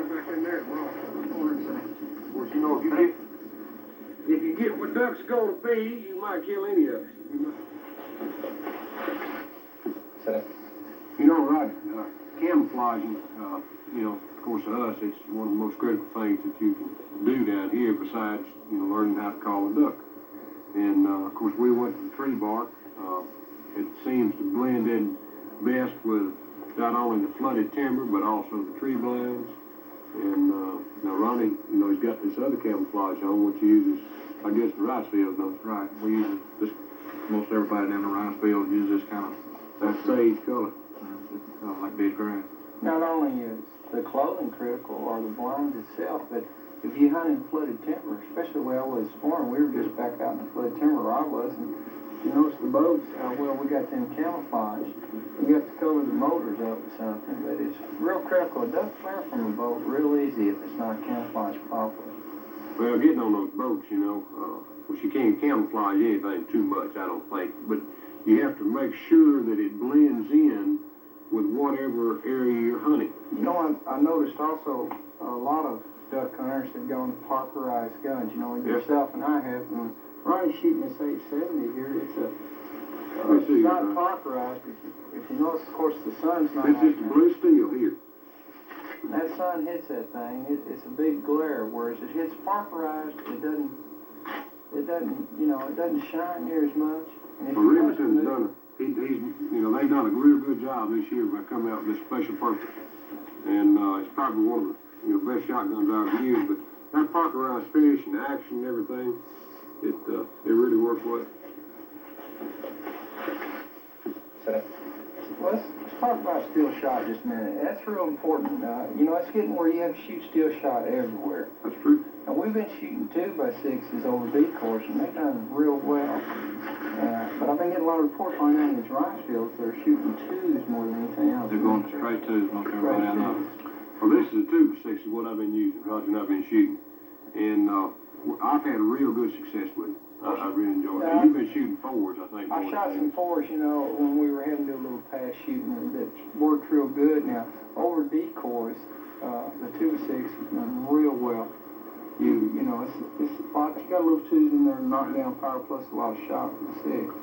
right back in there. Well, of course, you know, if you get what ducks go to be, you might kill any of it. You know, Rod, camouflaging, you know, of course, to us, it's one of the most critical things that you can do down here besides, you know, learning how to call a duck. And, of course, we went to the tree bark. It seems to blend in best with not only the flooded timber, but also the tree blinds. And now Ronnie, you know, he's got this other camouflage on, which he uses, I guess, the rice field, don't you? Right. We use this, most everybody down the rice field uses this kind of, that sage color. like dead grass. Not only is the clothing critical or the blinds itself, but if you hunt in flooded timber, especially where I was born, we were just back out in the flooded timber where I was, and you notice the boats, well, we got them camouflage. We got to cover the motors up with something, but it's real critical. A duck flare from a boat real easy if it's not camouflaged properly. Well, getting on those boats, you know, well, you can't camouflage anything too much, I don't think, but you have to make sure that it blends in with whatever area you're hunting. You know, I noticed also a lot of duck hunters have gone to Parkerized guns. You know, yourself and I have. And Ronnie's shooting this 870 here. It's not Parkerized. If you notice, of course, the sun's not. It's just a blue steel here. That sun hits that thing. It's a big glare. Whereas it hits Parkerized, it doesn't. You know, it doesn't shine near as much. Well, Remington's done he's, you know, they've done a real good job this year by coming out with this special purpose. And it's probably one of the, you know, best shotguns I've used. But that Parkerized fish and the action and everything, it really works well. Well, let's talk about steel shot just a minute. That's real important. You know, it's getting where you have to shoot steel shot everywhere. That's true. And we've been shooting 2x6s over decoys, and they've done real well. But I've been getting a lot of reports on in these rice fields. They're shooting 2s more than anything else. They're going straight 2s, most everybody I know. Well, this is a 2x6 is what I've been using, Roger, and I've been shooting. And I've had real good success with it. I really enjoy it. You've been shooting 4s, I think. I shot some 4s, you know, when we were having to do a little pass shooting that worked real good. Now, over decoys, the 2x6 has done real well. You know, it's a lot. You got a little 2s in there to knock down power plus a lot of shot from the 6.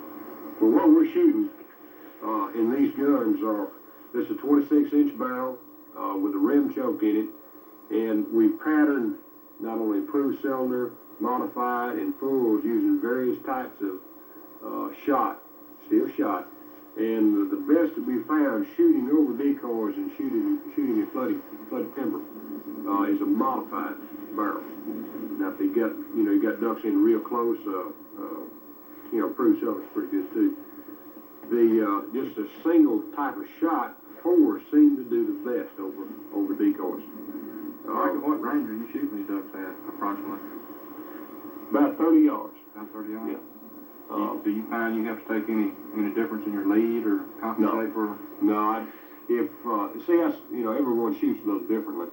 Well, what we're shooting in these guns are, this is a 26-inch barrel with a rim choke in it, and we patterned not only improved cylinder, modified, and fulls using various types of steel shot. And the best to be found shooting over decoys and shooting in flooded timber is a modified barrel. Now, if you got ducks in real close, you know, improved cylinder is pretty good too. Just a single type of shot, 4 seem to do the best over decoys. What range are you shooting these ducks at, approximately? About 30 yards. About 30 yards? Yeah. Do you find you have to take any difference in your lead or compensate for? No, you know, everyone shoots a little differently.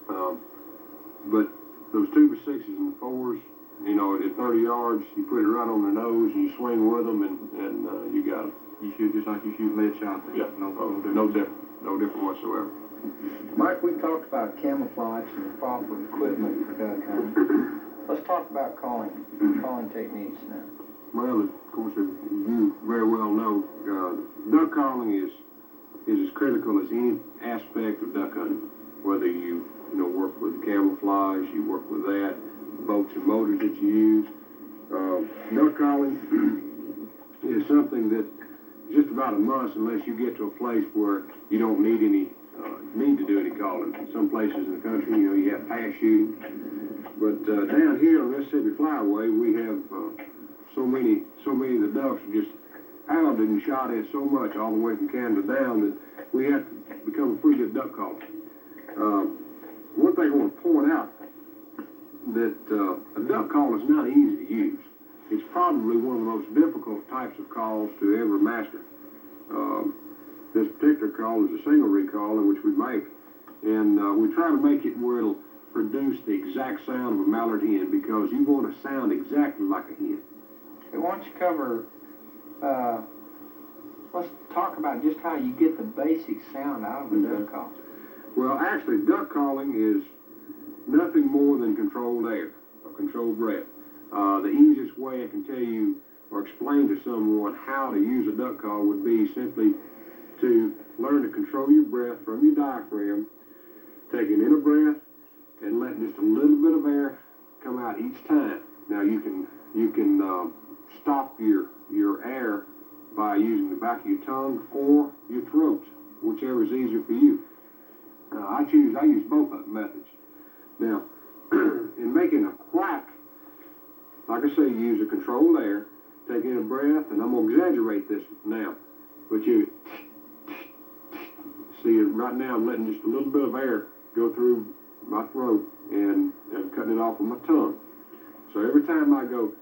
But those 2x6s and 4s, you know, at 30 yards, you put it right on their nose and you swing with them, and you got them. You shoot just like you shoot lead shot. Yeah, no different whatsoever. Mike, we talked about camouflage and the proper equipment for duck hunting. Let's talk about calling techniques now. Well, of course, as you very well know, duck calling is as critical as any aspect of duck hunting. Whether you work with camouflage, you work with that, boats and motors that you use. Duck calling is something that is just about a must unless you get to a place where you don't need to do any calling. Some places in the country, you know, you have pass shooting. But down here on Mississippi Flyway, we have so many of the ducks are just hounded and shot at so much all the way from Canada down that we have to become a pretty good duck caller. One thing I want to point out that a duck call is not easy to use. It's probably one of the most difficult types of calls to ever master. This particular call is a single recall in which we make, and we try to make it where it'll produce the exact sound of a mallard hen, because you want to sound exactly like a hen. Hey, why don't you cover, let's talk about just how you get the basic sound out of a duck call. Well, actually, duck calling is nothing more than controlled air, or controlled breath. The easiest way I can tell you or explain to someone how to use a duck call would be simply to learn to control your breath from your diaphragm, taking in a breath and letting just a little bit of air come out each time. Now you can stop your air by using the back of your tongue or your throat, whichever is easier for you. I use both methods. Now, in making a quack, like I say, you use a controlled air, take in a breath, and I'm going to exaggerate this now, but you see right now I'm letting just a little bit of air go through my throat and I'm cutting it off with my tongue. So every time I go,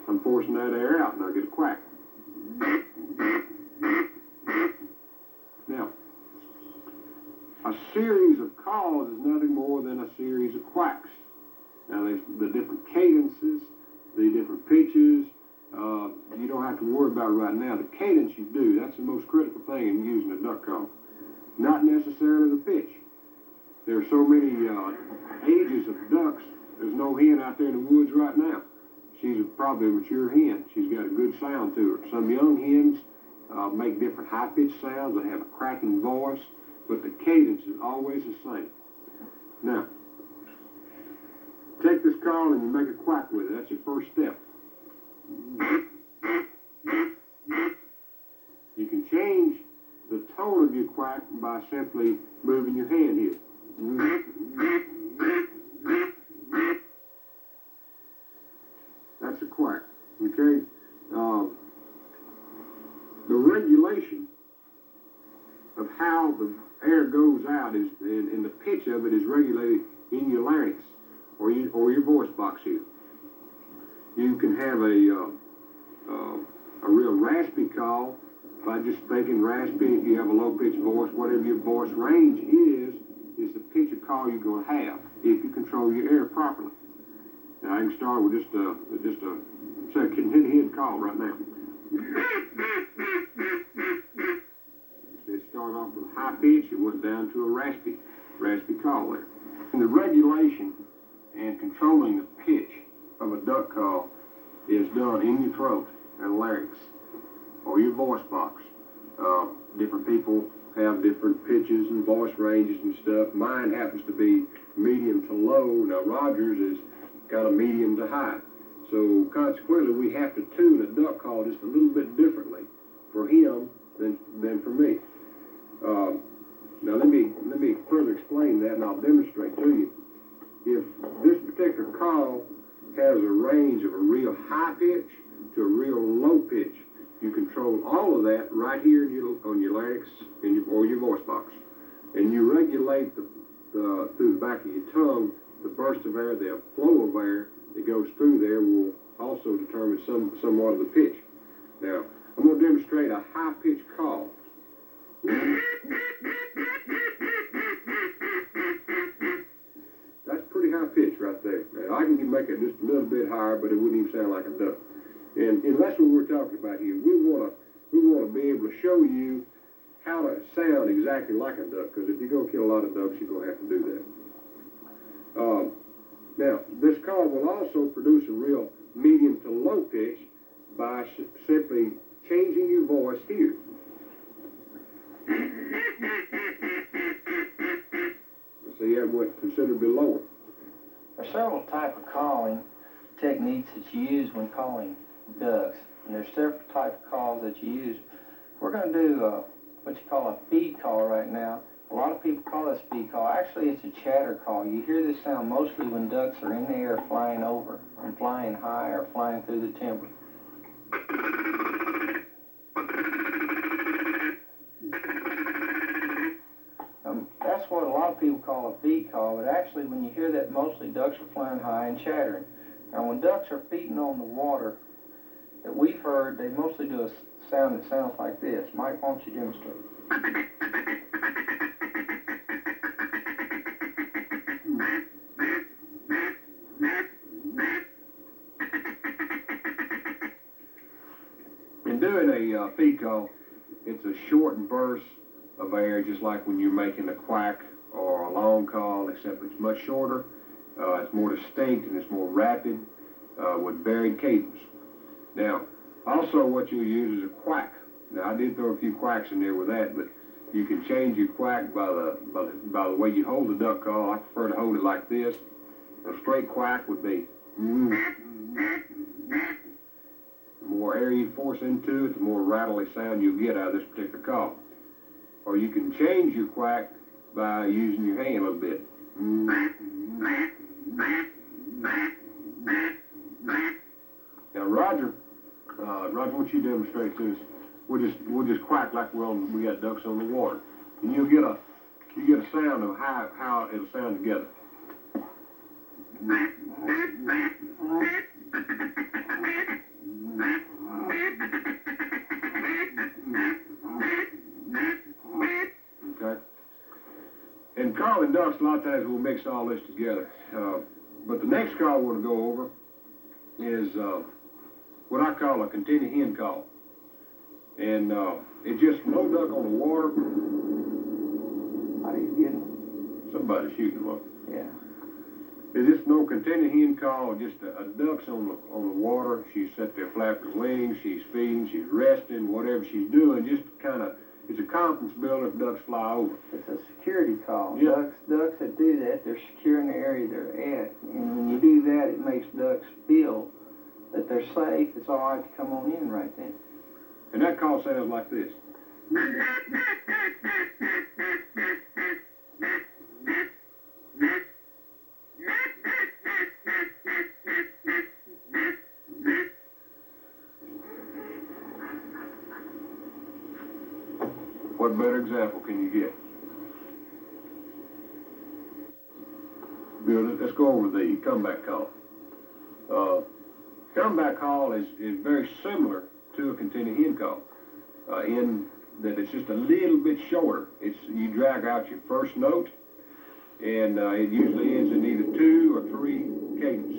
I'm forcing that air out and I get a quack. Now, a series of calls is nothing more than a series of quacks. Now, the different cadences, the different pitches, you don't have to worry about right now. The cadence you do, that's the most critical thing in using a duck call. Not necessarily the pitch. There are so many ages of ducks. There's no hen out there in the woods right now. She's probably a mature hen. She's got a good sound to her. Some young hens make different high-pitched sounds. They have a cracking voice, but the cadence is always the same. Now, take this call and you make a quack with it. That's your first step. You can change the tone of your quack by simply moving your hand here. That's a quack, okay? The regulation of how the air goes out is, and the pitch of it is regulated in your larynx or your voice box here. You can have a real raspy call by just thinking raspy. If you have a low-pitched voice, whatever your voice range is the pitch of call you're going to have if you control your air properly. Now I can start with just a second head call right now. It started off with a high pitch, it went down to a raspy call there. And the regulation and controlling the pitch of a duck call is done in your throat and larynx or your voice box. Different people have different pitches and voice ranges and stuff. Mine happens to be medium to low. Now Roger's is kind of medium to high. So consequently, we have to tune a duck call just a little bit differently for him than for me. Now let me further explain that, and I'll demonstrate to you. If this particular call has a range of a real high pitch to a real low pitch, you control all of that right here on your larynx or your voice box, and you regulate through the back of your tongue the burst of air, the flow of air that goes through there will also determine somewhat of the pitch. Now I'm going to demonstrate a high pitch call. That's pretty high pitch right there. Now, I can make it just a little bit higher, but it wouldn't even sound like a duck. And that's what we're talking about here. We want to be able to show you how to sound exactly like a duck, because if you're going to kill a lot of ducks, you're going to have to do that. Now, this call will also produce a real medium to low pitch by simply changing your voice here. See, that went considerably lower. There are several types of calling techniques that you use when calling ducks, and there's several types of calls that you use. We're going to do what you call a feed call right now. A lot of people call this feed call. Actually, it's a chatter call. You hear this sound mostly when ducks are in the air flying over, and flying high or flying through the timber. That's what a lot of people call a feed call, but actually when you hear that, mostly ducks are flying high and chattering. Now when ducks are feeding on the water that we've heard, they mostly do a sound that sounds like this. Mike, why don't you demonstrate? In doing a feed call, it's a short burst of of air, just like when you're making a quack or a long call, except it's much shorter. It's more distinct and it's more rapid with varied cadence. Now, also what you'll use is a quack. Now, I did throw a few quacks in there with that, but you can change your quack by the way you hold the duck call. I prefer to hold it like this. A straight quack would be. The more air you force into it, the more rattly sound you'll get out of this particular call. Or you can change your quack by using your hand a little bit. Now, Roger, what you demonstrate to us, we'll just quack like we got ducks on the water, and you get a sound of how it'll sound together. Okay. And calling ducks, a lot of times we'll mix all this together. But the next call I want to go over is what I call a continued hen call. And it's just no duck on the water. How do you get them? Somebody shooting them up. Yeah. It's just no continued hen call, just a duck's on the water. She's sat there flapping her wings, she's feeding, she's resting, whatever she's doing, just kind of, it's a confidence builder if ducks fly over. It's a security call. Yeah. Ducks that do that, they're securing the area they're at. And when you do that, it makes ducks feel that they're safe. It's all right to come on in right then. And that call sounds like this. What better example can you get? Let's go over the comeback call. Comeback call is very similar to a continued hen call in that it's just a little bit shorter. You drag out your first note, and it usually ends in either 2 or 3 cadence.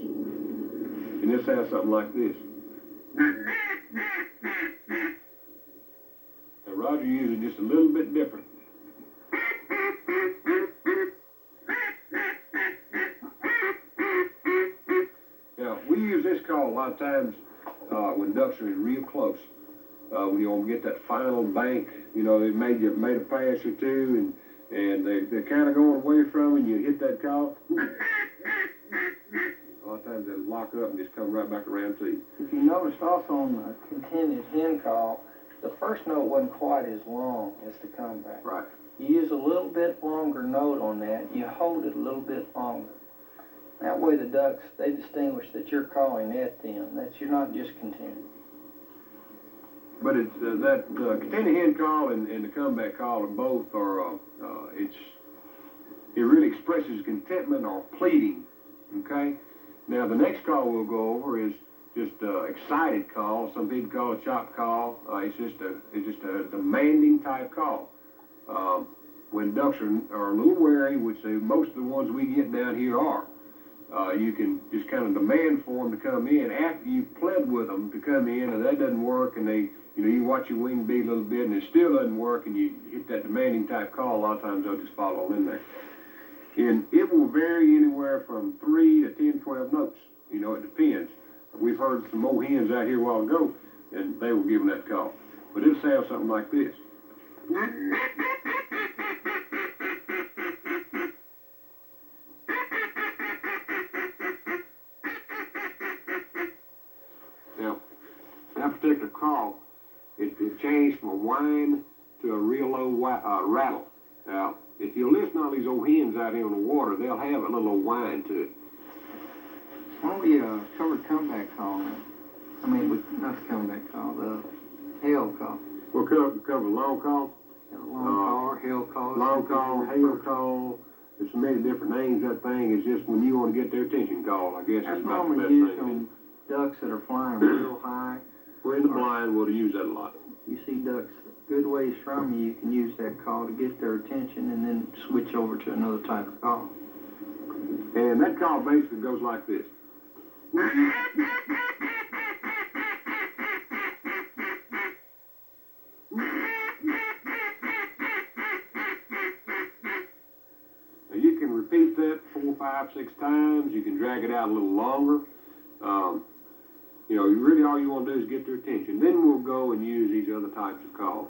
And this sounds something like this. Now, Roger uses it just a little bit different. Now, we use this call a lot of times when ducks are real close. When you want to get that final bank, they've made a pass or two, and they're kind of going away from it, and you hit that call. A lot of times they'll lock up and just come right back around to you. If you noticed also on the continued hen call, the first note wasn't quite as long as the comeback. Right. You use a little bit longer note on that, you hold it a little bit longer. That way the ducks, they distinguish that you're calling at them, that you're not just continuing. But it's that continued hen call and the comeback call, both are it really expresses contentment or pleading. Okay. Now the next call we'll go over is just excited call. Some people call it a chop call. It's just a demanding type call. When ducks are a little wary, which most of the ones we get down here are, you can just kind of demand for them to come in after you've pled with them to come in, and that doesn't work, and you watch your wing beat a little bit, and it still doesn't work, and you hit that demanding type call. A lot of times they'll just follow in there. And it will vary anywhere from 3 to 10, 12 notes. It depends. We've heard some old hens out here a while ago, and they were giving that call. But it'll sound something like this. Now, that particular call, it changed from a whine to a real low rattle. Now, if you listen to all these old hens out here on the water, they'll have a little whine to it. Why don't we cover comeback call now? I mean, not the comeback call, the hail call. We'll cover long call. Long call or hail call. Long call, hail call. There's so many different names. That thing is just when you want to get their attention call, I guess. That's Is about the normally best used thing. on ducks that are flying real high. We're in the blind, we'll use that a lot. You see ducks good ways from you, you can use that call to get their attention and then switch over to another type of call. And that call basically goes like this. repeat that 4, 5, 6 times. You can drag it out a little longer. You know, really all you want to do is get their attention. Then we'll go and use these other types of calls.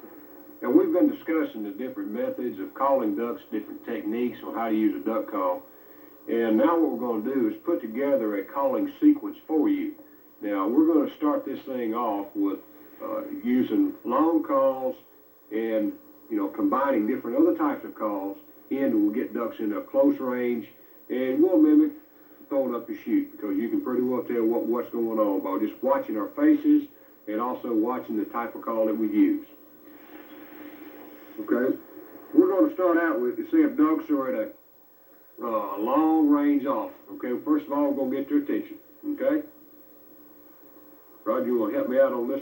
Now, we've been discussing the different methods of calling ducks, different techniques on how to use a duck call. And now what we're going to do is put together a calling sequence for you. Now, we're going to start this thing off with using long calls and, you know, combining different other types of calls, and we'll get ducks in a close range, and we'll mimic throwing up your chute, because you can pretty well tell what's going on by just watching our faces and also watching the type of call that we use. Okay, we're going to start out with, say if ducks are at a long range off. Okay, first of all, we're going to get their attention. Okay, Roger, you want to help me out on this?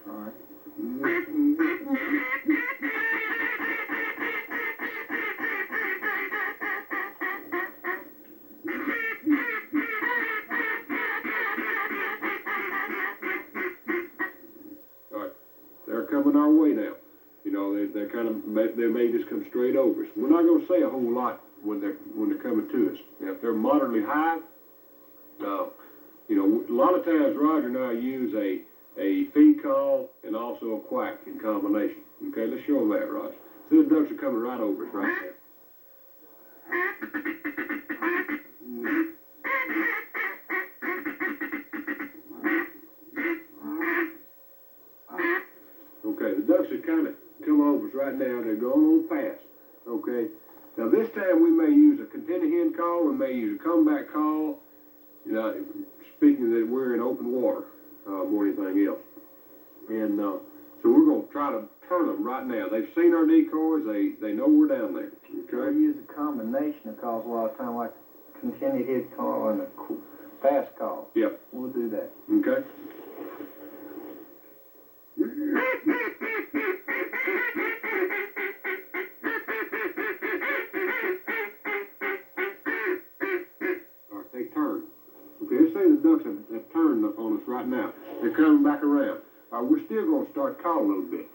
All right. They're coming our way now. You know, they're kind of, they may just come straight over us. We're not going to say a whole lot when they're coming to us. Now, if they're moderately high, you know, a lot of times Roger and I use a feed call and also a quack in combination. Okay, let's show them that, Roger. See, the ducks are coming right over us right now. Okay, the ducks are kind of coming over us right now. They're going on fast. Okay. Now this time we may use a contented hen call. We may use a comeback call. You know, speaking that we're in open water more than anything else. And so we're going to try to turn them right now. They've seen our decoys. They know we're down there. Okay. We use a combination of calls a lot of time, like contented head call and a fast call. Yep. We'll do that. Okay. All right, they turn. Okay, let's say the ducks have turned on us right now. They're coming back around. All right, we're still going to start calling a little bit.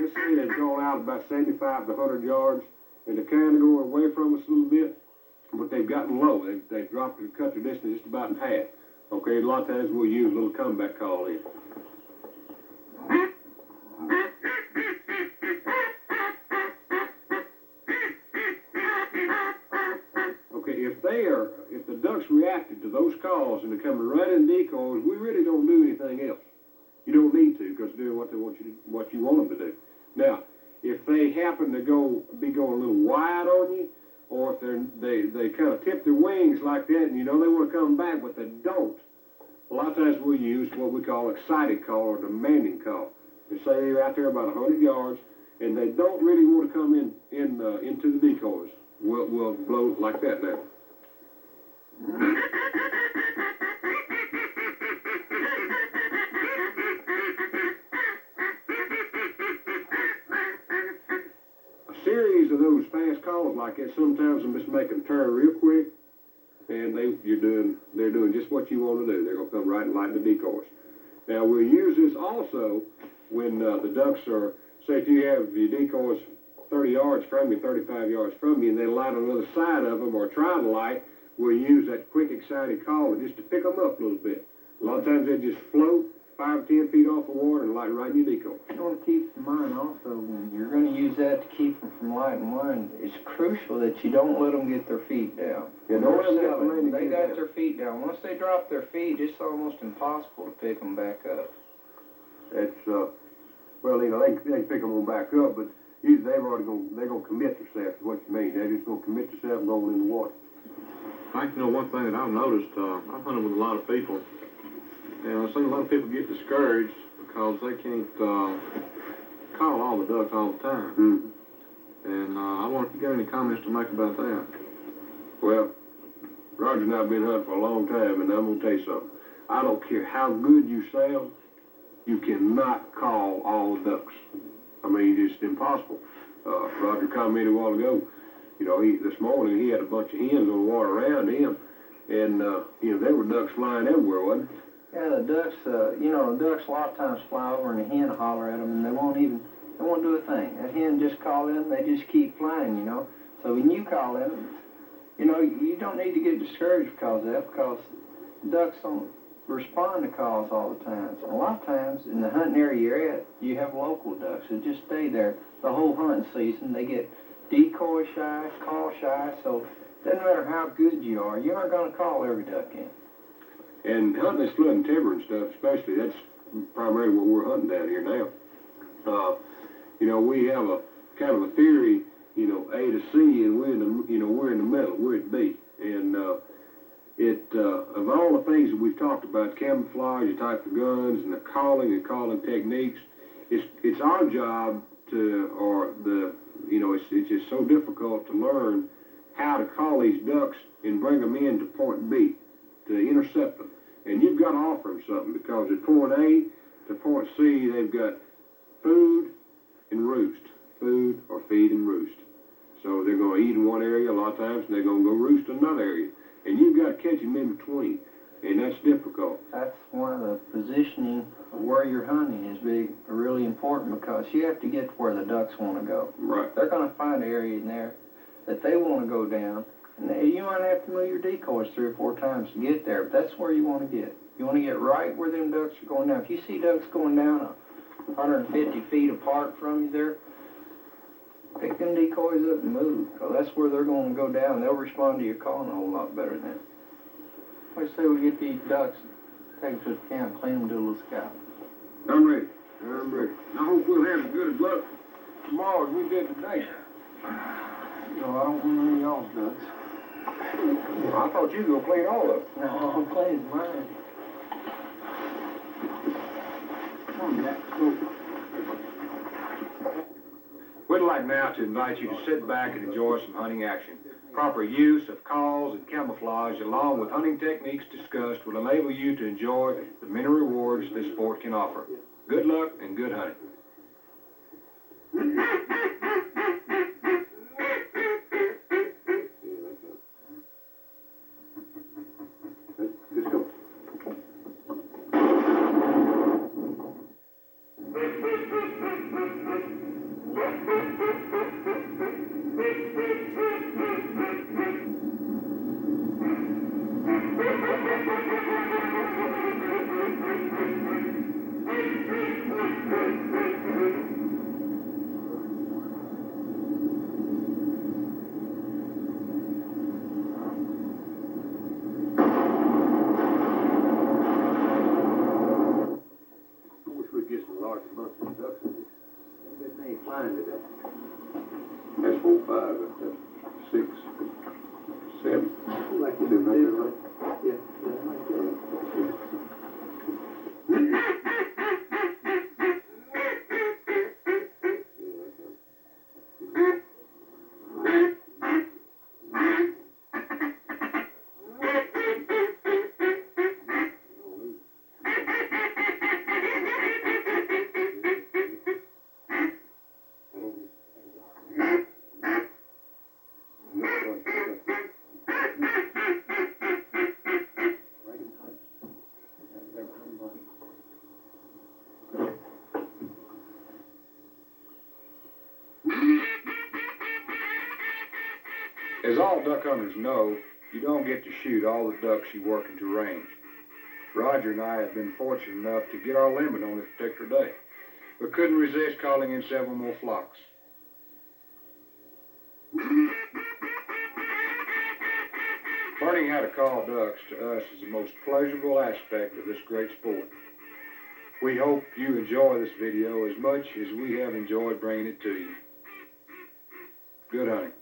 Let's say they've gone out about 75 to 100 yards, and they're kind of going away from us a little bit, but they've gotten low. They've dropped and cut their distance just about in half. Okay, a lot of times we'll use a little comeback call in. If the ducks reacted to those calls and they're coming right in decoys, we really don't do anything else. You don't need to, because they're doing what you want them to do. Now, if they happen to be going a little wide on you, or if they kind of tip their wings like that, and you know they want to come back, but they don't, a lot of times we use what we call excited call or demanding call. And say they're out there about 100 yards, and they don't really want to come into the decoys. We'll blow like that now. A series of those fast calls like that sometimes will just make them turn real quick, and they're doing just what you want to do. They're going to come right and light the decoys. Now we'll use this also when the ducks are, say if you have your decoys 30 yards from you, 35 yards from you, and they light on the other side of them or try to light, we'll use that quick, excited call just to pick them up a little bit. A lot of times they just float 5 or 10 feet off the water and light right in your decoy. You want to keep in mind also, when you're going to use that to keep them from lighting one, it's crucial that you don't let them get their feet down. Yeah, don't let them they got their feet down. Once they drop their feet, it's almost impossible to pick them back up. That's, well, you know, they can pick them on back up, but usually they're going to commit themselves to what you mean. They're just going to commit themselves going in the water. I think, you know, one thing that I've noticed, I've hunted with a lot of people, and I've seen a lot of people get discouraged because they can't call all the ducks all the time. Mm-hmm. And I wonder if you got any comments to make about that. Well, Roger and I have been hunting for a long time, and I'm going to tell you something. I don't care how good you sound, you cannot call all the ducks. I mean, it's impossible. Roger commented a while ago, you know, this morning he had a bunch of hens on the water around him, and, you know, there were ducks flying everywhere, wasn't Yeah, the ducks, the ducks a lot of times fly over and the hen holler at them and they won't do a thing. That hen just call in, they just keep flying, So when you call in, you don't need to get discouraged because of that, because ducks don't respond to calls all the time. So a lot of times in the hunting area you're at, you have local ducks that just stay there the whole hunting season. They get decoy shy, call shy, so it doesn't matter how good you are, you aren't going to call every duck in. And hunting this flooding timber and stuff, especially, that's primarily what we're hunting down here now. We have a kind of a theory, A to C, and we're in the middle, we're at B. And of all the things that we've talked about, camouflage, the type of guns, and the calling techniques, it's our job it's just so difficult to learn how to call these ducks and bring them in to point B, to intercept them. And you've got to offer them something, because at point A to point C, they've got food and roost. Food or feed and roost. So they're going to eat in one area a lot of times, and they're going to go roost in another area. And you've got to catch them in between, and that's difficult. That's one of the positioning of where you're hunting is really important, because you have to get to where the ducks want to go. Right. They're going to find an area in there that they want to go down, and you might have to move your decoys 3 or 4 times to get there, but that's where you want to get. You want to get right where them ducks are going down. If you see ducks going down 150 feet apart from you there, pick them decoys up and move, because that's where they're going to go down. They'll respond to your calling a whole lot better than that. Let's say we get these ducks, take them to the camp, clean them, do a little scout. I'm ready. I hope we'll have as good luck tomorrow as we did today. I don't want any of y'all's ducks. I thought you were going to clean all of them. No, I'm cleaning mine. Come on, Jack. Go. We'd like now to invite you to sit back and enjoy some hunting action. Proper use of calls and camouflage, along with hunting techniques discussed, will enable you to enjoy the many rewards this sport can offer. Good luck and good hunting. Let's go. That's 4, 5, that's 6, 7. Like you do, right? Yeah. As all duck hunters know, you don't get to shoot all the ducks you work into range. Roger and I have been fortunate enough to get our limit on this particular day, but couldn't resist calling in several more flocks. Learning how to call ducks to us is the most pleasurable aspect of this great sport. We hope you enjoy this video as much as we have enjoyed bringing it to you. Good hunting.